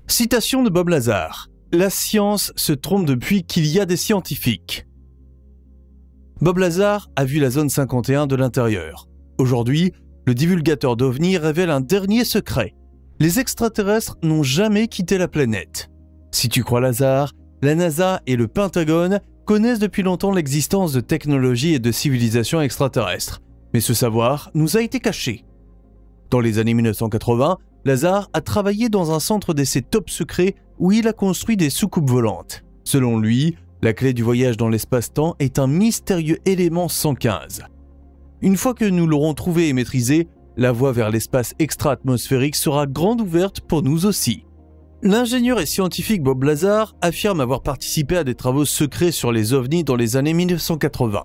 Citation de Bob Lazar. La science se trompe depuis qu'il y a des scientifiques. Bob Lazar a vu la zone 51 de l'intérieur. Aujourd'hui, le divulgateur d'OVNI révèle un dernier secret. Les extraterrestres n'ont jamais quitté la planète. Si tu crois Lazar, la NASA et le Pentagone connaissent depuis longtemps l'existence de technologies et de civilisations extraterrestres. Mais ce savoir nous a été caché. Dans les années 1980, Lazar a travaillé dans un centre d'essai top secret où il a construit des soucoupes volantes. Selon lui, la clé du voyage dans l'espace-temps est un mystérieux élément 115. Une fois que nous l'aurons trouvé et maîtrisé, la voie vers l'espace extra-atmosphérique sera grande ouverte pour nous aussi. L'ingénieur et scientifique Bob Lazar affirme avoir participé à des travaux secrets sur les ovnis dans les années 1980.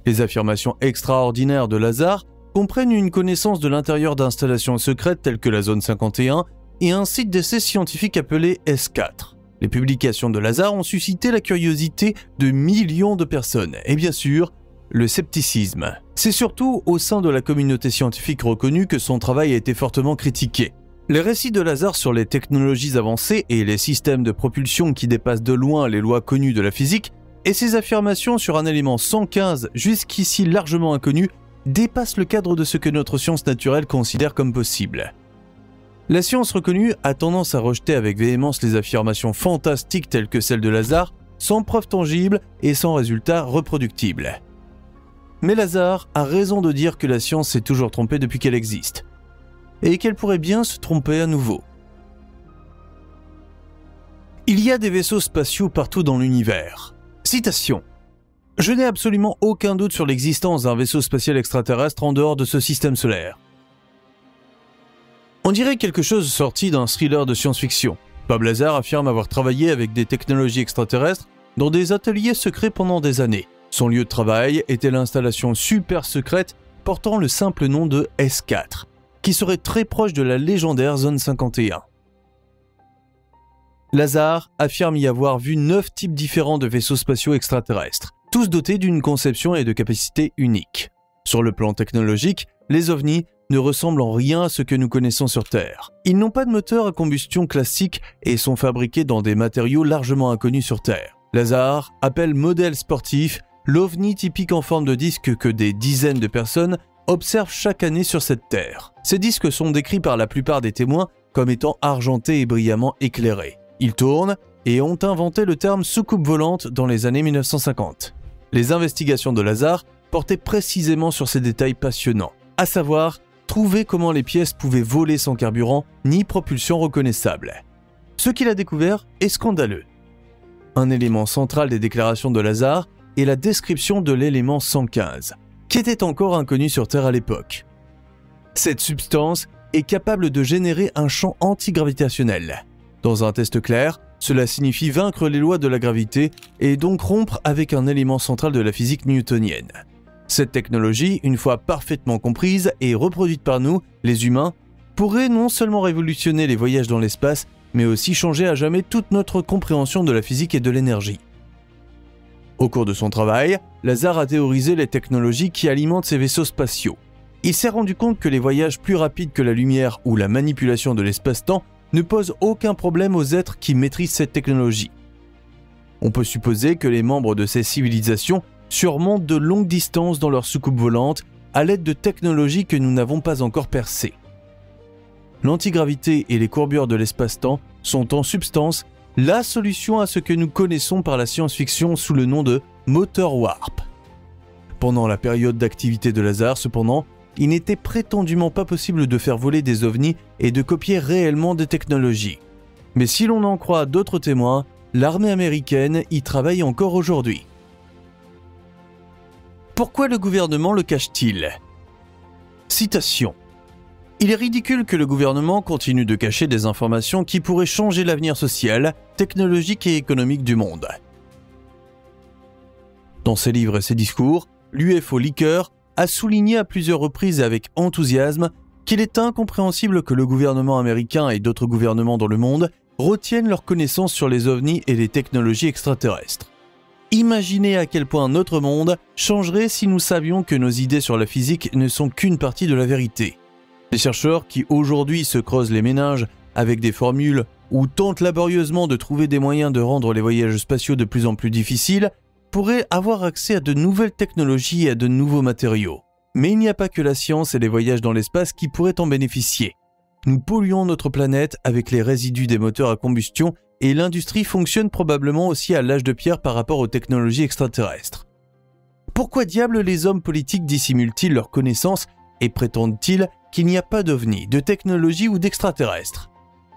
Les affirmations extraordinaires de Lazar comprennent une connaissance de l'intérieur d'installations secrètes telles que la zone 51 et un site d'essai scientifique appelé S4. Les publications de Lazar ont suscité la curiosité de millions de personnes et bien sûr, le scepticisme. C'est surtout au sein de la communauté scientifique reconnue que son travail a été fortement critiqué. Les récits de Lazar sur les technologies avancées et les systèmes de propulsion qui dépassent de loin les lois connues de la physique et ses affirmations sur un élément 115 jusqu'ici largement inconnu dépassent le cadre de ce que notre science naturelle considère comme possible. La science reconnue a tendance à rejeter avec véhémence les affirmations fantastiques telles que celles de Lazar, sans preuve tangible et sans résultat reproductible. Mais Lazar a raison de dire que la science s'est toujours trompée depuis qu'elle existe, et qu'elle pourrait bien se tromper à nouveau. Il y a des vaisseaux spatiaux partout dans l'univers. Citation. « Je n'ai absolument aucun doute sur l'existence d'un vaisseau spatial extraterrestre en dehors de ce système solaire. » On dirait quelque chose sorti d'un thriller de science-fiction. Bob Lazar affirme avoir travaillé avec des technologies extraterrestres dans des ateliers secrets pendant des années. Son lieu de travail était l'installation super secrète portant le simple nom de S4, qui serait très proche de la légendaire zone 51. Lazar affirme y avoir vu 9 types différents de vaisseaux spatiaux extraterrestres, tous dotés d'une conception et de capacités uniques. Sur le plan technologique, les ovnis ne ressemblent en rien à ce que nous connaissons sur Terre. Ils n'ont pas de moteur à combustion classique et sont fabriqués dans des matériaux largement inconnus sur Terre. Lazar appelle modèle sportif l'ovni typique en forme de disque que des dizaines de personnes observent chaque année sur cette Terre. Ces disques sont décrits par la plupart des témoins comme étant argentés et brillamment éclairés. Ils tournent et ont inventé le terme soucoupe volante dans les années 1950. Les investigations de Lazar portaient précisément sur ces détails passionnants, à savoir trouver comment les pièces pouvaient voler sans carburant ni propulsion reconnaissable. Ce qu'il a découvert est scandaleux. Un élément central des déclarations de Lazar est la description de l'élément 115, qui était encore inconnu sur Terre à l'époque. Cette substance est capable de générer un champ antigravitationnel. Dans un test clair, cela signifie vaincre les lois de la gravité et donc rompre avec un élément central de la physique newtonienne. Cette technologie, une fois parfaitement comprise et reproduite par nous, les humains, pourrait non seulement révolutionner les voyages dans l'espace, mais aussi changer à jamais toute notre compréhension de la physique et de l'énergie. Au cours de son travail, Lazar a théorisé les technologies qui alimentent ces vaisseaux spatiaux. Il s'est rendu compte que les voyages plus rapides que la lumière ou la manipulation de l'espace-temps ne posent aucun problème aux êtres qui maîtrisent cette technologie. On peut supposer que les membres de ces civilisations surmontent de longues distances dans leur soucoupe volante à l'aide de technologies que nous n'avons pas encore percées. L'antigravité et les courbures de l'espace-temps sont en substance la solution à ce que nous connaissons par la science-fiction sous le nom de moteur warp. Pendant la période d'activité de Lazar, cependant, il n'était prétendument pas possible de faire voler des ovnis et de copier réellement des technologies. Mais si l'on en croit d'autres témoins, l'armée américaine y travaille encore aujourd'hui. Pourquoi le gouvernement le cache-t-il ? Citation. Il est ridicule que le gouvernement continue de cacher des informations qui pourraient changer l'avenir social, technologique et économique du monde. Dans ses livres et ses discours, l'UFO Leaker a souligné à plusieurs reprises et avec enthousiasme qu'il est incompréhensible que le gouvernement américain et d'autres gouvernements dans le monde retiennent leurs connaissances sur les ovnis et les technologies extraterrestres. Imaginez à quel point notre monde changerait si nous savions que nos idées sur la physique ne sont qu'une partie de la vérité. Les chercheurs qui aujourd'hui se creusent les méninges avec des formules ou tentent laborieusement de trouver des moyens de rendre les voyages spatiaux de plus en plus difficiles, pourraient avoir accès à de nouvelles technologies et à de nouveaux matériaux. Mais il n'y a pas que la science et les voyages dans l'espace qui pourraient en bénéficier. Nous polluons notre planète avec les résidus des moteurs à combustion et l'industrie fonctionne probablement aussi à l'âge de pierre par rapport aux technologies extraterrestres. Pourquoi diable les hommes politiques dissimulent-ils leurs connaissances et prétendent-ils qu'il n'y a pas d'ovnis, de technologie ou d'extraterrestres?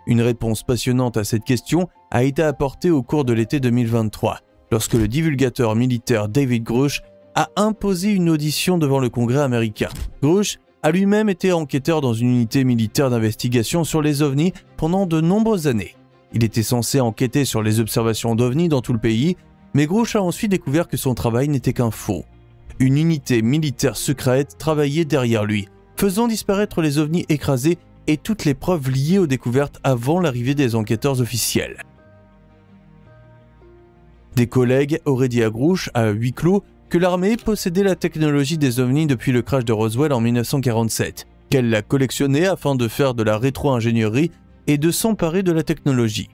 Une réponse passionnante à cette question a été apportée au cours de l'été 2023, lorsque le divulgateur militaire David Grusch a imposé une audition devant le Congrès américain. Grusch a lui-même été enquêteur dans une unité militaire d'investigation sur les ovnis pendant de nombreuses années. Il était censé enquêter sur les observations d'ovnis dans tout le pays, mais Grusch a ensuite découvert que son travail n'était qu'un faux. Une unité militaire secrète travaillait derrière lui, faisant disparaître les ovnis écrasés et toutes les preuves liées aux découvertes avant l'arrivée des enquêteurs officiels. Des collègues auraient dit à Grusch, à huis clos, que l'armée possédait la technologie des ovnis depuis le crash de Roswell en 1947, qu'elle la collectionnait afin de faire de la rétro-ingénierie et de s'emparer de la technologie.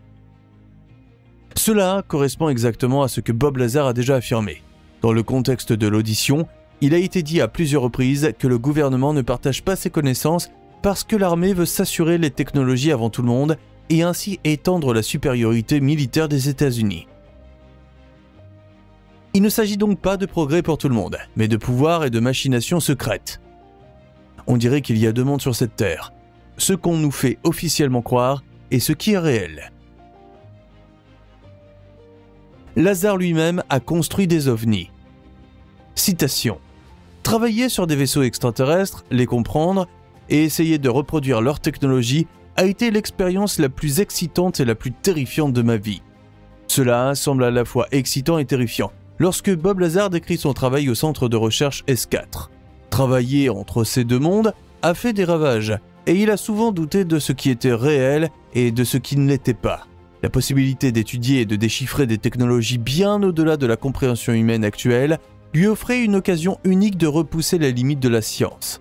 Cela correspond exactement à ce que Bob Lazar a déjà affirmé. Dans le contexte de l'audition, il a été dit à plusieurs reprises que le gouvernement ne partage pas ses connaissances parce que l'armée veut s'assurer les technologies avant tout le monde et ainsi étendre la supériorité militaire des États-Unis. Il ne s'agit donc pas de progrès pour tout le monde, mais de pouvoir et de machinations secrètes. On dirait qu'il y a deux mondes sur cette terre, ce qu'on nous fait officiellement croire et ce qui est réel. Lazar lui-même a construit des ovnis. Citation. Travailler sur des vaisseaux extraterrestres, les comprendre et essayer de reproduire leur technologie a été l'expérience la plus excitante et la plus terrifiante de ma vie. Cela semble à la fois excitant et terrifiant lorsque Bob Lazar décrit son travail au centre de recherche S4. Travailler entre ces deux mondes a fait des ravages et il a souvent douté de ce qui était réel et de ce qui ne l'était pas. La possibilité d'étudier et de déchiffrer des technologies bien au-delà de la compréhension humaine actuelle lui offrait une occasion unique de repousser les limites de la science.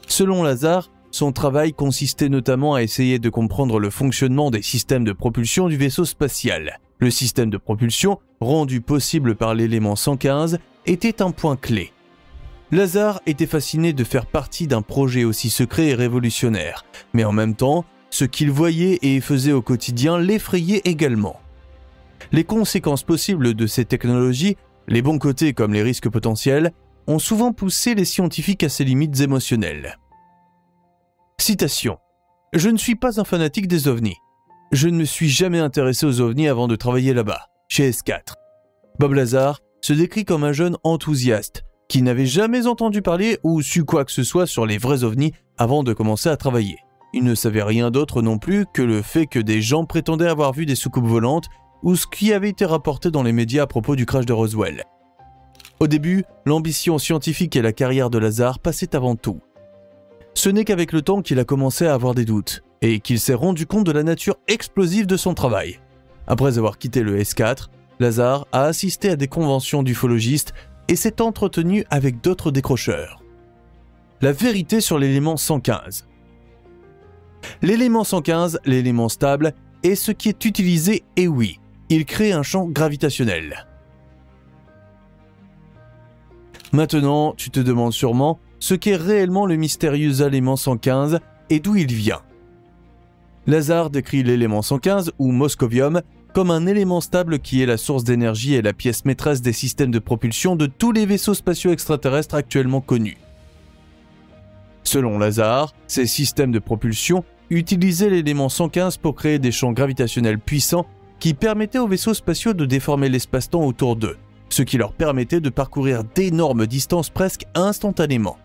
Selon Lazar, son travail consistait notamment à essayer de comprendre le fonctionnement des systèmes de propulsion du vaisseau spatial. Le système de propulsion, rendu possible par l'élément 115, était un point clé. Lazar était fasciné de faire partie d'un projet aussi secret et révolutionnaire, mais en même temps, ce qu'il voyait et faisait au quotidien l'effrayait également. Les conséquences possibles de ces technologies, les bons côtés comme les risques potentiels, ont souvent poussé les scientifiques à ces limites émotionnelles. Citation. « Je ne suis pas un fanatique des ovnis. Je ne me suis jamais intéressé aux ovnis avant de travailler là-bas, chez S4. » Bob Lazar se décrit comme un jeune enthousiaste qui n'avait jamais entendu parler ou su quoi que ce soit sur les vrais ovnis avant de commencer à travailler. Il ne savait rien d'autre non plus que le fait que des gens prétendaient avoir vu des soucoupes volantes ou ce qui avait été rapporté dans les médias à propos du crash de Roswell. Au début, l'ambition scientifique et la carrière de Lazar passaient avant tout. Ce n'est qu'avec le temps qu'il a commencé à avoir des doutes et qu'il s'est rendu compte de la nature explosive de son travail. Après avoir quitté le S4, Lazar a assisté à des conventions d'ufologistes et s'est entretenu avec d'autres décrocheurs. La vérité sur l'élément 115. L'élément 115, l'élément stable, est ce qui est utilisé et oui, il crée un champ gravitationnel. Maintenant, tu te demandes sûrement ce qu'est réellement le mystérieux élément 115 et d'où il vient. Lazar décrit l'élément 115 ou moscovium comme un élément stable qui est la source d'énergie et la pièce maîtresse des systèmes de propulsion de tous les vaisseaux spatiaux extraterrestres actuellement connus. Selon Lazar, ces systèmes de propulsion utilisaient l'élément 115 pour créer des champs gravitationnels puissants qui permettaient aux vaisseaux spatiaux de déformer l'espace-temps autour d'eux, ce qui leur permettait de parcourir d'énormes distances presque instantanément.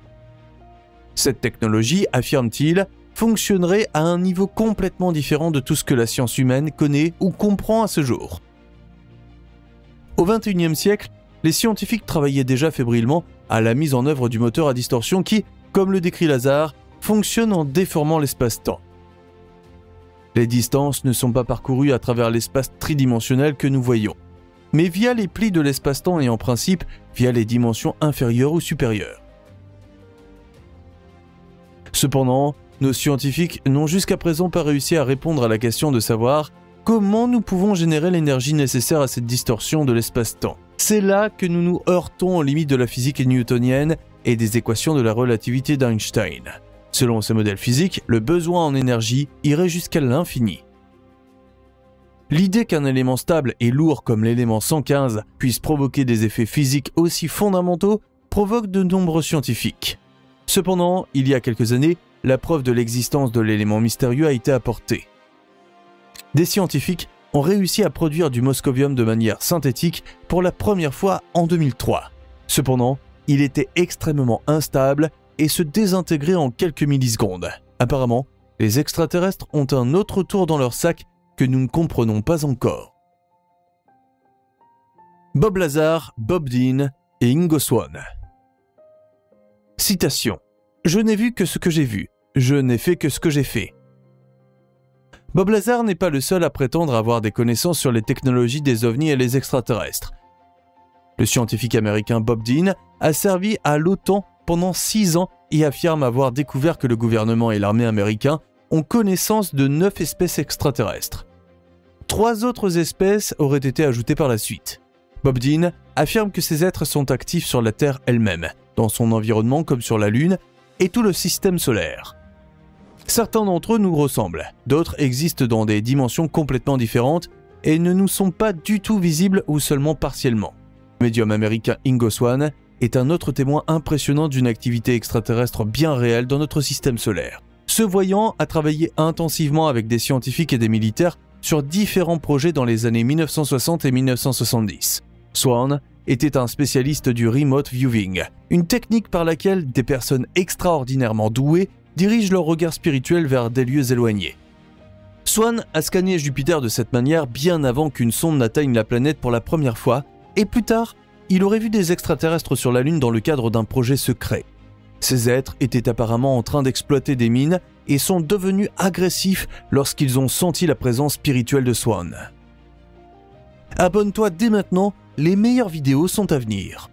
Cette technologie, affirme-t-il, fonctionnerait à un niveau complètement différent de tout ce que la science humaine connaît ou comprend à ce jour. Au XXIe siècle, les scientifiques travaillaient déjà fébrilement à la mise en œuvre du moteur à distorsion qui, comme le décrit Lazar, fonctionne en déformant l'espace-temps. Les distances ne sont pas parcourues à travers l'espace tridimensionnel que nous voyons, mais via les plis de l'espace-temps et en principe via les dimensions inférieures ou supérieures. Cependant, nos scientifiques n'ont jusqu'à présent pas réussi à répondre à la question de savoir Comment nous pouvons générer l'énergie nécessaire à cette distorsion de l'espace-temps? C'est là que nous nous heurtons aux limites de la physique newtonienne et des équations de la relativité d'Einstein. Selon ces modèles physiques, le besoin en énergie irait jusqu'à l'infini. L'idée qu'un élément stable et lourd comme l'élément 115 puisse provoquer des effets physiques aussi fondamentaux provoque de nombreux scientifiques. Cependant, il y a quelques années, la preuve de l'existence de l'élément mystérieux a été apportée. Des scientifiques ont réussi à produire du moscovium de manière synthétique pour la première fois en 2003. Cependant, il était extrêmement instable et se désintégrait en quelques millisecondes. Apparemment, les extraterrestres ont un autre tour dans leur sac que nous ne comprenons pas encore. Bob Lazar, Bob Dean et Ingo Swann. Citation. « Je n'ai vu que ce que j'ai vu. Je n'ai fait que ce que j'ai fait. » Bob Lazar n'est pas le seul à prétendre avoir des connaissances sur les technologies des ovnis et les extraterrestres. Le scientifique américain Bob Dean a servi à l'OTAN pendant 6 ans et affirme avoir découvert que le gouvernement et l'armée américains ont connaissance de 9 espèces extraterrestres. 3 autres espèces auraient été ajoutées par la suite. Bob Dean affirme que ces êtres sont actifs sur la Terre elle-même, dans son environnement comme sur la Lune, et tout le système solaire. Certains d'entre eux nous ressemblent, d'autres existent dans des dimensions complètement différentes et ne nous sont pas du tout visibles ou seulement partiellement. Le médium américain Ingo Swann est un autre témoin impressionnant d'une activité extraterrestre bien réelle dans notre système solaire. Ce voyant a travaillé intensivement avec des scientifiques et des militaires sur différents projets dans les années 1960 et 1970. Swann était un spécialiste du remote viewing, une technique par laquelle des personnes extraordinairement douées dirigent leur regard spirituel vers des lieux éloignés. Swann a scanné Jupiter de cette manière bien avant qu'une sonde n'atteigne la planète pour la première fois, et plus tard, il aurait vu des extraterrestres sur la Lune dans le cadre d'un projet secret. Ces êtres étaient apparemment en train d'exploiter des mines et sont devenus agressifs lorsqu'ils ont senti la présence spirituelle de Swann. Abonne-toi dès maintenant, les meilleures vidéos sont à venir.